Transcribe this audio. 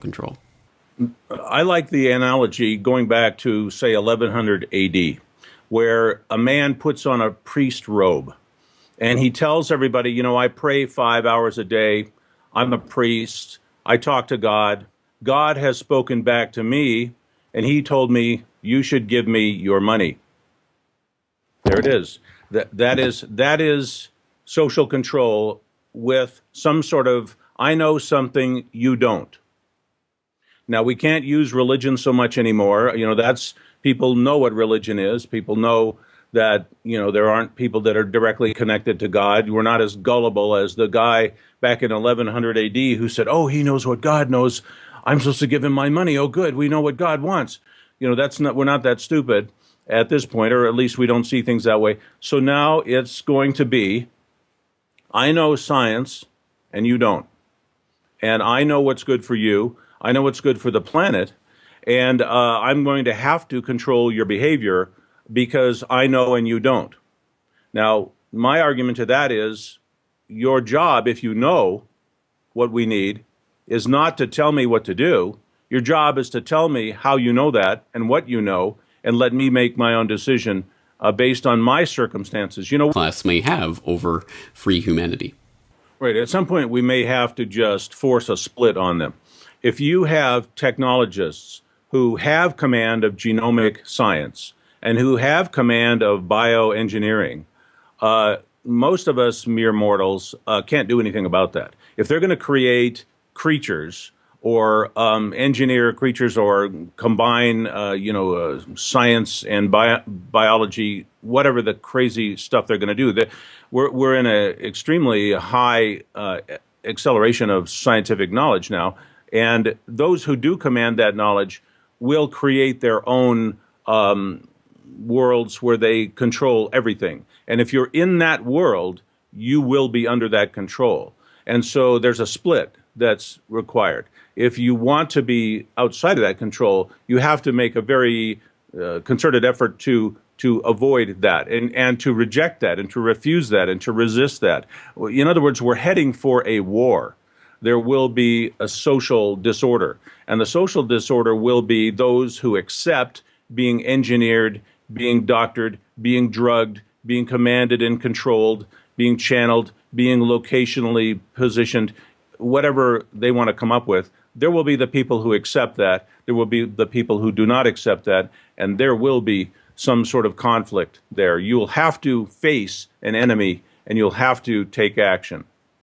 control. I like the analogy going back to, say, 1100 AD, where a man puts on a priest robe and he tells everybody, I pray 5 hours a day. I'm a priest. I talk to God. God has spoken back to me, and he told me, you should give me your money. There it is. That is social control with some sort of, I know something you don't. Now, we can't use religion so much anymore. That's, people know what religion is. People know that, there aren't people that are directly connected to God. We're not as gullible as the guy back in 1100 AD who said, oh, he knows what God knows. I'm supposed to give him my money. Oh, good. We know what God wants. We're not that stupid at this point, or at least we don't see things that way. So now it's going to be, I know science and you don't. And I know what's good for you. I know what's good for the planet. And I'm going to have to control your behavior because I know and you don't. Now, my argument to that is your job, if you know what we need, is not to tell me what to do. Your job is to tell me how you know that and what you know, and let me make my own decision based on my circumstances. Class may have over free humanity. Right. At some point, we may have to just force a split on them. If you have technologists who have command of genomic science and who have command of bioengineering, most of us mere mortals can't do anything about that. If they're going to create creatures or engineer creatures or combine, science and biology, whatever the crazy stuff they're going to do, we're in an extremely high acceleration of scientific knowledge now. And those who do command that knowledge will create their own worlds where they control everything. And if you're in that world, you will be under that control. And so there's a split that's required. If you want to be outside of that control, you have to make a very concerted effort to avoid that and to reject that and to refuse that and to resist that. In other words, we're heading for a war. There will be a social disorder. And the social disorder will be those who accept being engineered, being doctored, being drugged, being commanded and controlled, being channeled, being locationally positioned, whatever they want to come up with. There will be the people who accept that. There will be the people who do not accept that. And there will be some sort of conflict there. You will have to face an enemy and you'll have to take action.